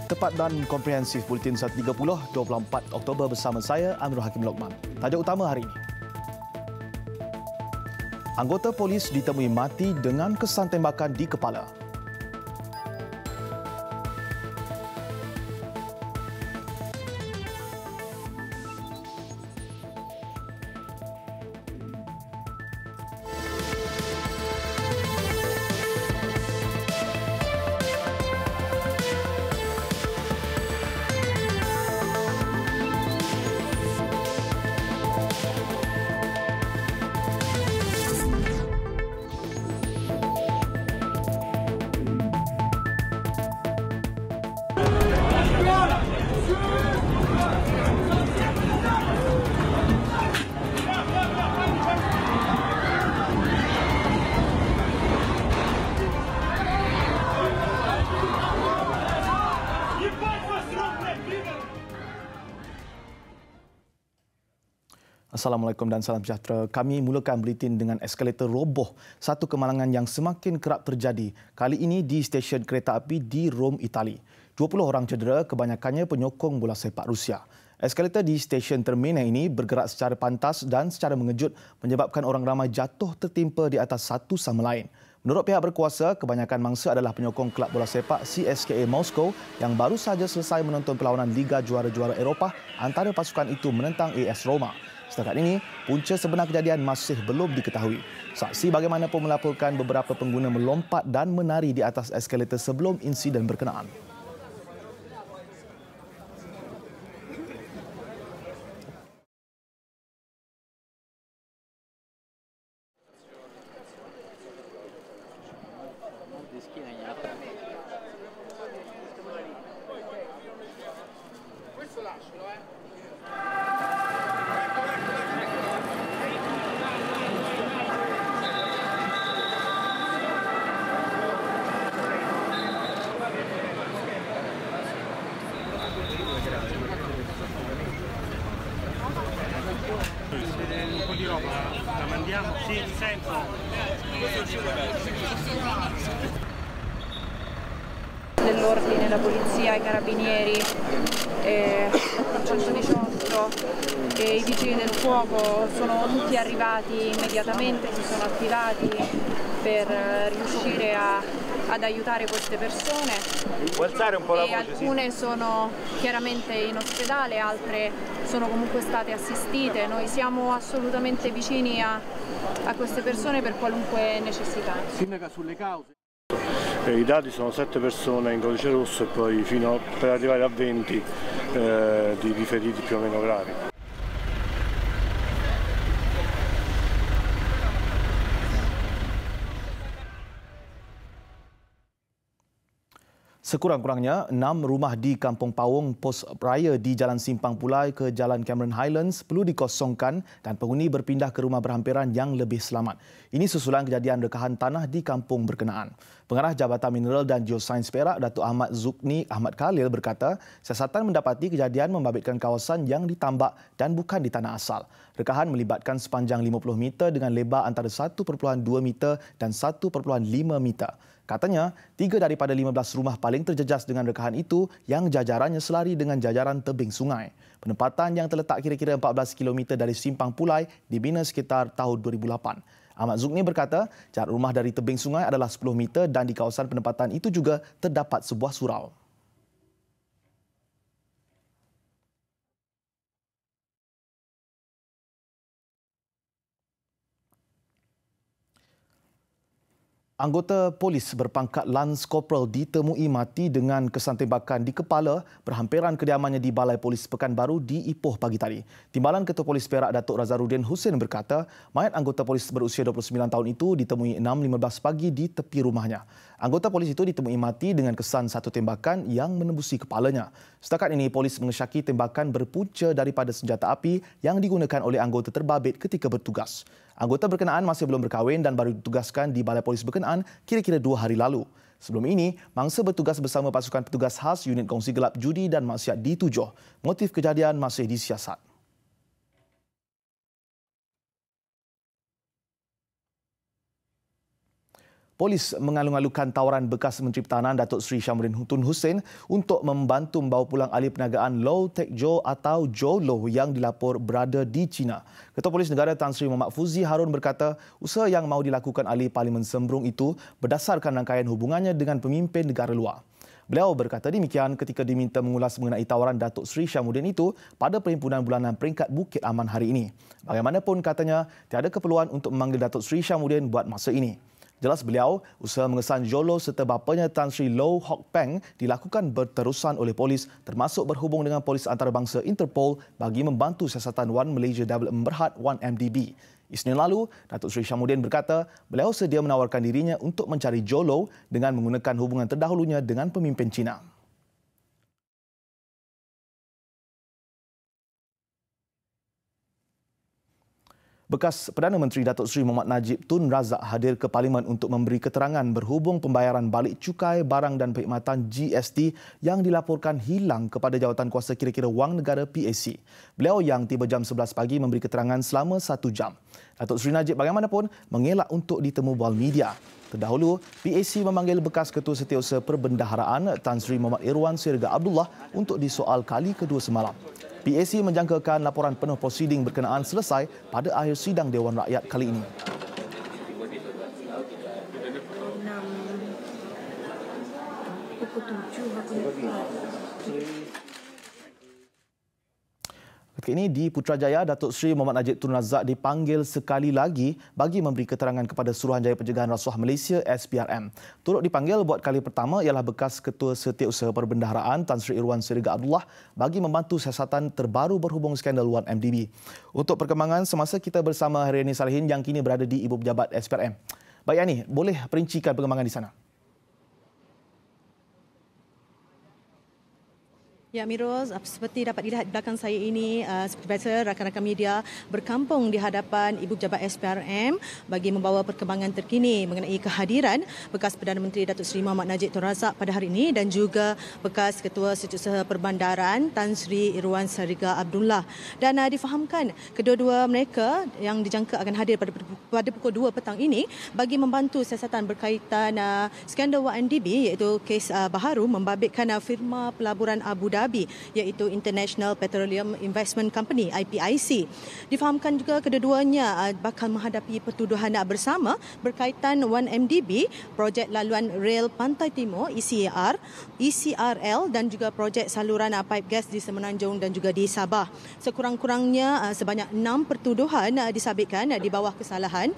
Tepat dan komprehensif Buletin 1.30, 24 Oktober bersama saya, Amirul Hakim Lokman. Tajuk utama hari ini. Anggota polis ditemui mati dengan kesan tembakan di kepala. Assalamualaikum dan salam sejahtera. Kami mulakan buletin dengan eskalator roboh, satu kemalangan yang semakin kerap terjadi. Kali ini di stesen kereta api di Rom, Itali. 20 orang cedera, kebanyakannya penyokong bola sepak Rusia. Eskalator di stesen termina ini bergerak secara pantas dan secara mengejut menyebabkan orang ramai jatuh tertimpa di atas satu sama lain. Menurut pihak berkuasa, kebanyakan mangsa adalah penyokong kelab bola sepak CSKA Moscow yang baru sahaja selesai menonton perlawanan Liga Juara-Juara Eropah antara pasukan itu menentang AS Roma. Setakat ini, punca sebenar kejadian masih belum diketahui. Saksi bagaimanapun melaporkan beberapa pengguna melompat dan menari di atas eskalator sebelum insiden berkenaan. Un po' di roba la mandiamo, sì, sento. Dell'ordine, la polizia, i carabinieri, il 118 e i vigili del fuoco sono tutti arrivati immediatamente, si sono attivati per riuscire ad aiutare queste persone. Puoi alzare un po' la voce? Alcune sono chiaramente in ospedale, altre sono comunque state assistite. Noi siamo assolutamente vicini a queste persone per qualunque necessità. Sindaca, sulle cause. I dati sono 7 persone in codice rosso e poi fino per arrivare a 20 di feriti più o meno gravi. Sekurang-kurangnya 6 rumah di Kampung Pawong Pos Raya di Jalan Simpang Pulai ke Jalan Cameron Highlands perlu dikosongkan dan penghuni berpindah ke rumah berhampiran yang lebih selamat. Ini susulan kejadian rekahan tanah di kampung berkenaan. Pengarah Jabatan Mineral dan Geosains Perak, Datuk Ahmad Zukni Ahmad Khalil berkata, siasatan mendapati kejadian membabitkan kawasan yang ditambak dan bukan di tanah asal. Rekahan melibatkan sepanjang 50 meter dengan lebar antara 1.2 meter dan 1.5 meter. Katanya, 3 daripada 15 rumah paling terjejas dengan rekahan itu yang jajarannya selari dengan jajaran tebing sungai. Penempatan yang terletak kira-kira 14 km dari Simpang Pulai dibina sekitar tahun 2008. Ahmad Zukni berkata, jarak rumah dari tebing sungai adalah 10 meter dan di kawasan penempatan itu juga terdapat sebuah surau. Anggota polis berpangkat Lance Corporal ditemui mati dengan kesan tembakan di kepala berhampiran kediamannya di Balai Polis Pekanbaru di Ipoh pagi tadi. Timbalan Ketua Polis Perak Datuk Razarudin Hussein berkata, mayat anggota polis berusia 29 tahun itu ditemui 6.15 pagi di tepi rumahnya. Anggota polis itu ditemui mati dengan kesan satu tembakan yang menembusi kepalanya. Setakat ini, polis mengesyaki tembakan berpunca daripada senjata api yang digunakan oleh anggota terbabit ketika bertugas. Anggota berkenaan masih belum berkahwin dan baru ditugaskan di Balai Polis berkenaan kira-kira 2 hari lalu. Sebelum ini, mangsa bertugas bersama pasukan petugas khas unit kongsi gelap judi dan maksiat D7. Motif kejadian masih disiasat. Polis mengalung-alungkan tawaran bekas Menteri Pertahanan Datuk Seri Syamruddin Tun Hussein untuk membantu membawa pulang ahli perniagaan Low Tech Joe atau Joe Low yang dilapor berada di China. Ketua Polis Negara Tan Sri Muhammad Fuzi Harun berkata, usaha yang mahu dilakukan ahli Parlimen Sembrung itu berdasarkan rangkaian hubungannya dengan pemimpin negara luar. Beliau berkata demikian ketika diminta mengulas mengenai tawaran Datuk Seri Syamruddin itu pada perhimpunan bulanan peringkat Bukit Aman hari ini. Bagaimanapun katanya, tiada keperluan untuk memanggil Datuk Seri Syamruddin buat masa ini. Jelas beliau, usaha mengesan Jolo serta bapanya Tan Sri Low Hock Peng dilakukan berterusan oleh polis termasuk berhubung dengan polis antarabangsa Interpol bagi membantu siasatan One Malaysia Development Berhad 1MDB. Isnin lalu, Datuk Seri Syamruddin berkata beliau sedia menawarkan dirinya untuk mencari Jolo dengan menggunakan hubungan terdahulunya dengan pemimpin China. Bekas Perdana Menteri Datuk Seri Mohammad Najib Tun Razak hadir ke Parlimen untuk memberi keterangan berhubung pembayaran balik cukai barang dan perkhidmatan GST yang dilaporkan hilang kepada Jawatankuasa Kira-kira Wang Negara PAC. Beliau yang tiba jam 11 pagi memberi keterangan selama 1 jam. Datuk Seri Najib bagaimanapun mengelak untuk ditemu bual media. Terdahulu, PAC memanggil bekas Ketua Setiausaha Perbendaharaan Tan Sri Muhammad Irwan Sirga Abdullah untuk disoal kali kedua semalam. PAC menjangkakan laporan penuh prosiding berkenaan selesai pada akhir sidang Dewan Rakyat kali ini. Ketika ini di Putrajaya, Datuk Seri Mohammad Najib Tun Razak dipanggil sekali lagi bagi memberi keterangan kepada Suruhanjaya Pencegahan Rasuah Malaysia SPRM. Turut dipanggil buat kali pertama ialah bekas Ketua Setiausaha Perbendaharaan Tan Sri Irwan Sirga Abdullah bagi membantu siasatan terbaru berhubung skandal 1MDB. Untuk perkembangan semasa kita bersama Haryani Salihin yang kini berada di Ibu Pejabat SPRM. Baik Yani, boleh perincikan perkembangan di sana? Ya, Amirul, seperti dapat dilihat di belakang saya ini, seperti biasa rakan-rakan media berkampung di hadapan Ibu Pejabat SPRM bagi membawa perkembangan terkini mengenai kehadiran bekas Perdana Menteri Datuk Seri Mohammad Najib Tun Razak pada hari ini dan juga bekas Ketua Setiausaha Perbandaran Tan Sri Irwan Sirga Abdullah. Dan difahamkan kedua-dua mereka yang dijangka akan hadir pada pukul 2 petang ini bagi membantu siasatan berkaitan skandal 1MDB iaitu kes baharu membabitkan firma pelaburan Abu Dhabi iaitu International Petroleum Investment Company IPIC. Difahamkan juga kedua-duanya bakal menghadapi pertuduhan bersama berkaitan 1MDB, projek laluan rel Pantai Timur ECR, ECRL dan juga projek saluran paip gas di Semenanjung dan juga di Sabah. Sekurang-kurangnya sebanyak 6 pertuduhan disabitkan di bawah kesalahan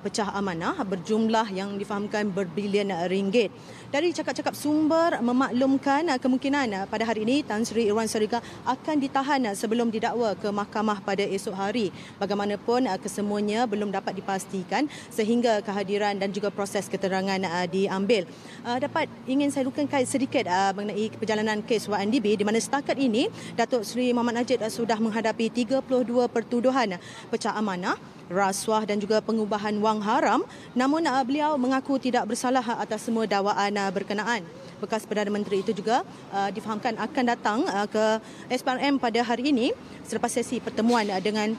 pecah amanah berjumlah yang difahamkan berbilion ringgit. Dari cakap-cakap sumber memaklumkan kemungkinan pada hari ini Tan Sri Irwan Sirga akan ditahan sebelum didakwa ke mahkamah pada esok hari. Bagaimanapun kesemuanya belum dapat dipastikan sehingga kehadiran dan juga proses keterangan diambil. Ingin saya lukakan sedikit mengenai perjalanan kes 1MDB di mana setakat ini Datuk Seri Mohammad Najib sudah menghadapi 32 pertuduhan pecah amanah, rasuah dan juga pengubahan wang haram, namun beliau mengaku tidak bersalah atas semua dakwaan berkenaan. Bekas Perdana Menteri itu juga difahamkan akan datang ke SPRM pada hari ini selepas sesi pertemuan dengan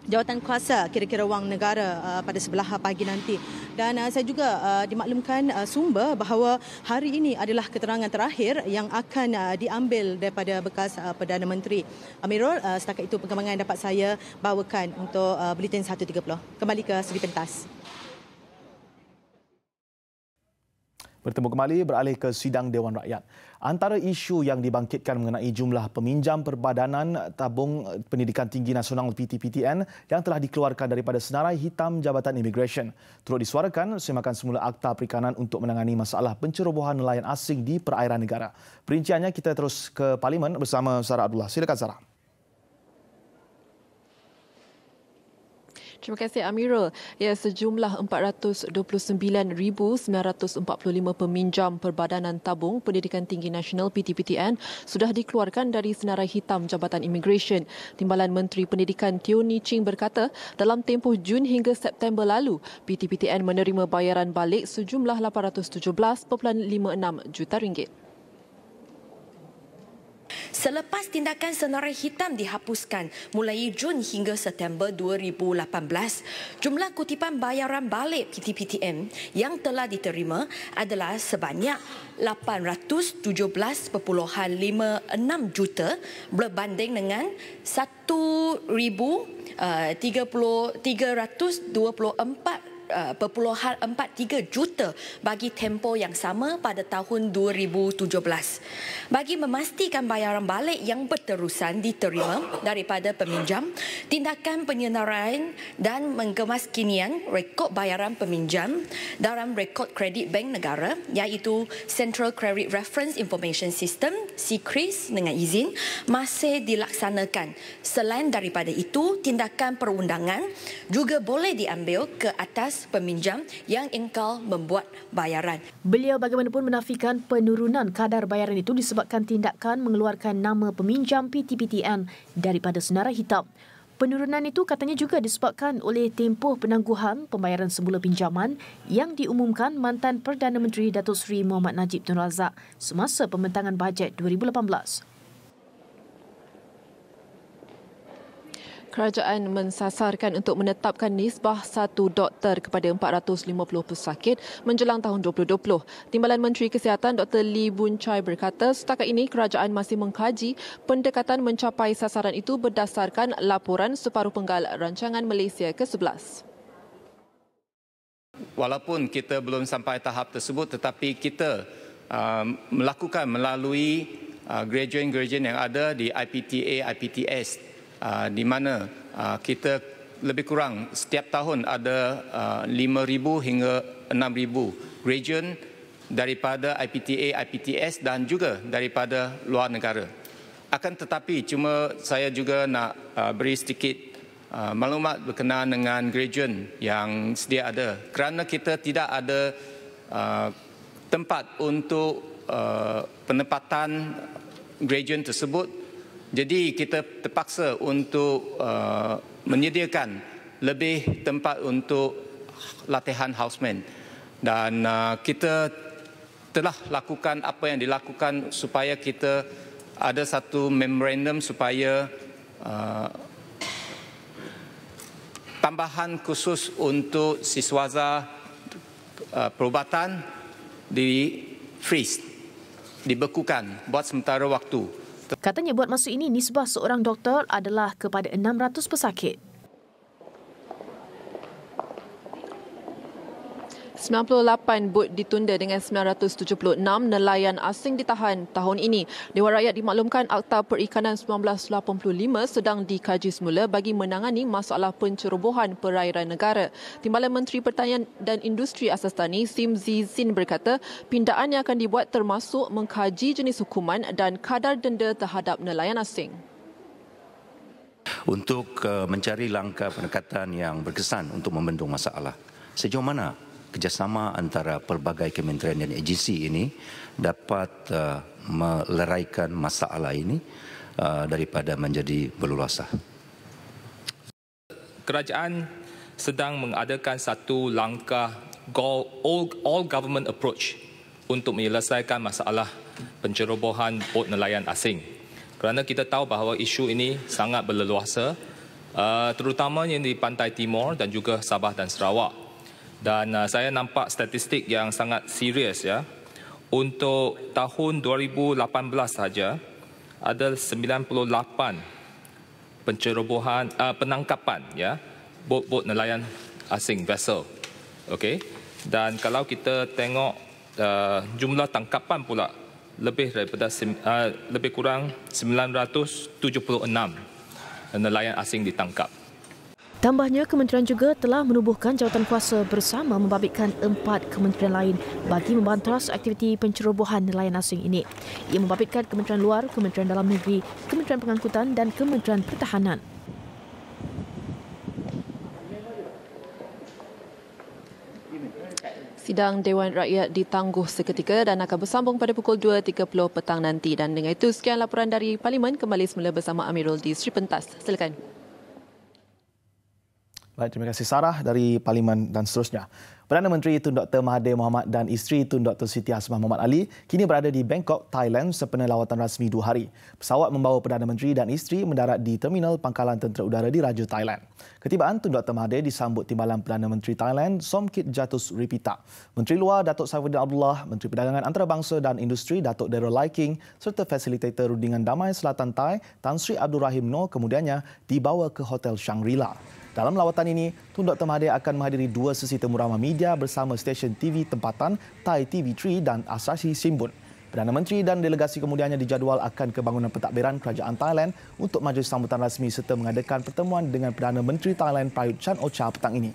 Jawatankuasa Kira-kira Wang Negara pada sebelah pagi nanti. Dan saya juga dimaklumkan sumber bahawa hari ini adalah keterangan terakhir yang akan diambil daripada bekas Perdana Menteri. Amirul, setakat itu perkembangan dapat saya bawakan untuk Buletin 1.30. Kembali ke segi pentas. Bertemu kembali beralih ke sidang Dewan Rakyat. Antara isu yang dibangkitkan mengenai jumlah peminjam Perbadanan Tabung Pendidikan Tinggi Nasional PTPTN yang telah dikeluarkan daripada senarai hitam Jabatan Imigresen. Turut disuarakan semakan semula Akta Perikanan untuk menangani masalah pencerobohan nelayan asing di perairan negara. Perinciannya kita terus ke Parlimen bersama Sarah Abdullah. Silakan Sarah. Terima kasih Amirul. Ya, sejumlah 429,945 peminjam Perbadanan Tabung Pendidikan Tinggi Nasional PTPTN sudah dikeluarkan dari senarai hitam Jabatan Imigresen. Timbalan Menteri Pendidikan Teo Ni Ching berkata, dalam tempoh Jun hingga September lalu, PTPTN menerima bayaran balik sejumlah 817.56 juta ringgit. Selepas tindakan senarai hitam dihapuskan mulai Jun hingga September 2018, jumlah kutipan bayaran balik PTPTN yang telah diterima adalah sebanyak 817.56 juta berbanding dengan 1,324.43 juta bagi tempoh yang sama pada tahun 2017. Bagi memastikan bayaran balik yang berterusan diterima daripada peminjam, tindakan penyenaraian dan mengemaskinian rekod bayaran peminjam dalam rekod kredit bank negara iaitu Central Credit Reference Information System (CCRIS) dengan izin masih dilaksanakan. Selain daripada itu, tindakan perundangan juga boleh diambil ke atas peminjam yang engkau membuat bayaran. Beliau bagaimanapun menafikan penurunan kadar bayaran itu disebabkan tindakan mengeluarkan nama peminjam PTPTN daripada senarai hitam. Penurunan itu katanya juga disebabkan oleh tempoh penangguhan pembayaran semula pinjaman yang diumumkan mantan Perdana Menteri Datuk Seri Muhammad Najib Tun Razak semasa pembentangan bajet 2018. Kerajaan mensasarkan untuk menetapkan nisbah 1 doktor kepada 450 pesakit menjelang tahun 2020. Timbalan Menteri Kesihatan Dr. Lee Boon Chye berkata setakat ini kerajaan masih mengkaji pendekatan mencapai sasaran itu berdasarkan laporan separuh penggal rancangan Malaysia ke-11. Walaupun kita belum sampai tahap tersebut, tetapi kita melakukan melalui graduan-graduan yang ada di IPTA, IPTS, di mana kita lebih kurang setiap tahun ada 5,000 hingga 6,000 graduan daripada IPTA, IPTS dan juga daripada luar negara. Akan tetapi cuma saya juga nak beri sedikit maklumat berkenaan dengan graduan yang sedia ada. Kerana kita tidak ada tempat untuk penempatan graduan tersebut, jadi kita terpaksa untuk menyediakan lebih tempat untuk latihan houseman. Dan kita telah lakukan apa yang dilakukan supaya kita ada satu memorandum supaya tambahan khusus untuk siswaza perubatan di freeze, dibekukan buat sementara waktu. Katanya buat masa ini nisbah seorang doktor adalah kepada 600 pesakit. 98 bot ditunda dengan 976 nelayan asing ditahan tahun ini. Dewan Rakyat dimaklumkan Akta Perikanan 1985 sedang dikaji semula bagi menangani masalah pencerobohan perairan negara. Timbalan Menteri Pertanian dan Industri Asas Tani Sim Zizin berkata pindaan yang akan dibuat termasuk mengkaji jenis hukuman dan kadar denda terhadap nelayan asing. Untuk mencari langkah pendekatan yang berkesan untuk membendung masalah. Sejauh mana kerjasama antara pelbagai kementerian dan agensi ini dapat meleraikan masalah ini daripada menjadi berluasa. Kerajaan sedang mengadakan satu langkah all government approach untuk menyelesaikan masalah pencerobohan bot nelayan asing. Kerana kita tahu bahawa isu ini sangat berleluasa, terutamanya di Pantai Timur dan juga Sabah dan Sarawak. Dan saya nampak statistik yang sangat serius ya. Untuk tahun 2018 saja ada 98 pencerobohan penangkapan ya bot-bot nelayan asing vessel. Okey. Dan kalau kita tengok jumlah tangkapan pula lebih daripada lebih kurang 976 nelayan asing ditangkap. Tambahnya, kementerian juga telah menubuhkan jawatan kuasa bersama membabitkan 4 kementerian lain bagi membantas aktiviti pencerobohan nelayan asing ini. Ia membabitkan Kementerian Luar, Kementerian Dalam Negeri, Kementerian Pengangkutan dan Kementerian Pertahanan. Sidang Dewan Rakyat ditangguh seketika dan akan bersambung pada pukul 2.30 petang nanti. Dan dengan itu, sekian laporan dari Parlimen. Kembali semula bersama Amirul di Sri Pentas. Silakan. Baik, terima kasih Sarah dari Parlimen dan seterusnya. Perdana Menteri Tun Dr. Mahathir Mohamad dan isteri Tun Dr. Siti Hasmah Mohamad Ali kini berada di Bangkok, Thailand sempena lawatan rasmi 2 hari. Pesawat membawa Perdana Menteri dan isteri mendarat di Terminal Pangkalan Tentera Udara di Raja Thailand. Ketibaan Tun Dr. Mahathir disambut Timbalan Perdana Menteri Thailand Somkit Jatusripita, Menteri Luar Datuk Saifuddin Abdullah, Menteri Perdagangan Antarabangsa dan Industri Datuk Daryl Lai King serta Fasilitator Rundingan Damai Selatan Thai Tan Sri Abdul Rahim Noor kemudiannya dibawa ke Hotel Shangri-La. Dalam lawatan ini, Tun Dr. Mahathir akan menghadiri 2 sesi temu ramah media bersama stesen TV tempatan Thai TV3 dan Asahi Simbun. Perdana Menteri dan delegasi kemudiannya dijadual akan ke bangunan pentadbiran Kerajaan Thailand untuk majlis sambutan rasmi serta mengadakan pertemuan dengan Perdana Menteri Thailand Prayut Chan-o-cha petang ini.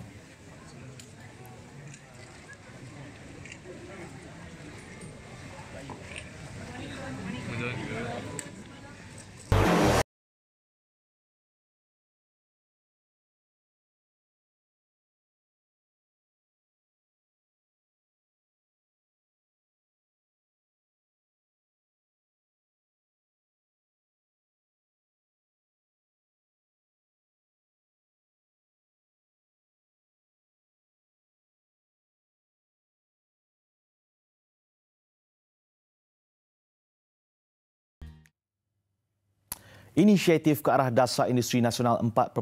Inisiatif ke arah Dasar Industri Nasional 4.0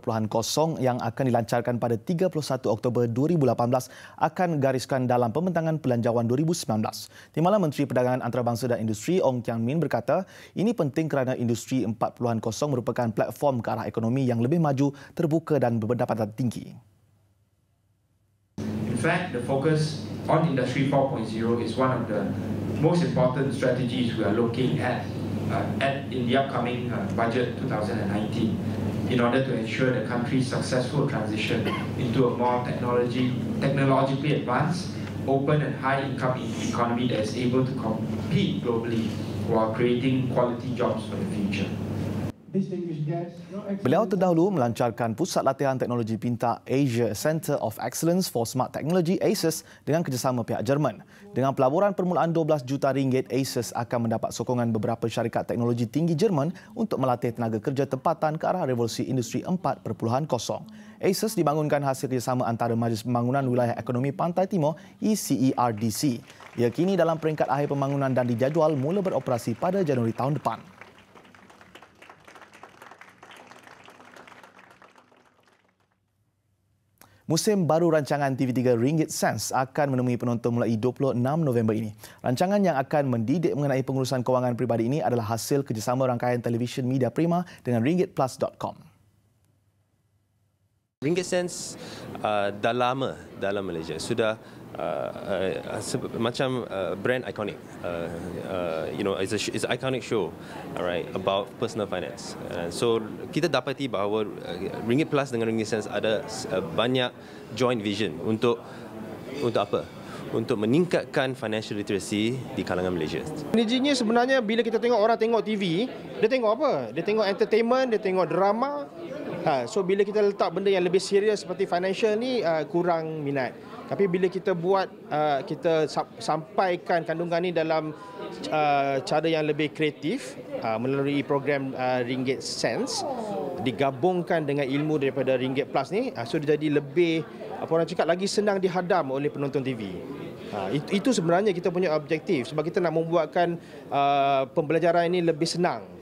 yang akan dilancarkan pada 31 Oktober 2018 akan gariskan dalam Pembentangan Pelanjawan 2019. Timbalan Menteri Perdagangan Antarabangsa dan Industri Ong Kian Min berkata, ini penting kerana Industri 4.0 merupakan platform ke arah ekonomi yang lebih maju, terbuka dan berpendapatan tinggi. In fact, the focus on Industry 4.0 is one of the most important strategies we are looking at in the upcoming budget 2019 in order to ensure the country's successful transition into a more technologically advanced, open and high-income economy that is able to compete globally while creating quality jobs for the future. Beliau terdahulu melancarkan Pusat Latihan Teknologi Pintar Asia Centre of Excellence for Smart Technology ACES dengan kerjasama pihak Jerman. Dengan pelaburan permulaan 12 juta ringgit, ACES akan mendapat sokongan beberapa syarikat teknologi tinggi Jerman untuk melatih tenaga kerja tempatan ke arah revolusi industri 4.0. ACES dibangunkan hasil kerjasama antara Majlis Pembangunan Wilayah Ekonomi Pantai Timur ECERDC. Ia kini dalam peringkat akhir pembangunan dan dijadual mula beroperasi pada Januari tahun depan. Musim baru rancangan TV3 Ringgit Sense akan menemui penonton mulai 26 November ini. Rancangan yang akan mendidik mengenai pengurusan kewangan peribadi ini adalah hasil kerjasama rangkaian televisyen Media Prima dengan ringgitplus.com. Ringgit Sense dah lama dalam Malaysia, sudah macam brand iconic. It's an iconic show, alright, about personal finance. So kita dapati bahawa Ringgit Plus dengan Ringgit Sense ada banyak joint vision untuk apa? Untuk meningkatkan financial literacy di kalangan Malaysia. Energinya sebenarnya bila kita tengok orang tengok TV, dia tengok apa? Dia tengok entertainment, dia tengok drama. So bila kita letak benda yang lebih serius seperti financial ni kurang minat. Tapi bila kita buat, kita sampaikan kandungan ni dalam cara yang lebih kreatif melalui program Ringgit Sense, digabungkan dengan ilmu daripada Ringgit Plus ni, so dia jadi lebih, apa orang cakap, lagi senang dihadam oleh penonton TV. Itu sebenarnya kita punya objektif sebab kita nak membuatkan pembelajaran ini lebih senang.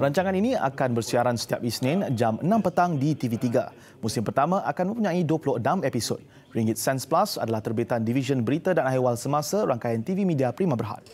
Rancangan ini akan bersiaran setiap Isnin jam 6 petang di TV3. Musim pertama akan mempunyai 26 episod. Ringgit Sense Plus adalah terbitan Division Berita dan Ahwal Semasa rangkaian TV Media Prima Berhad.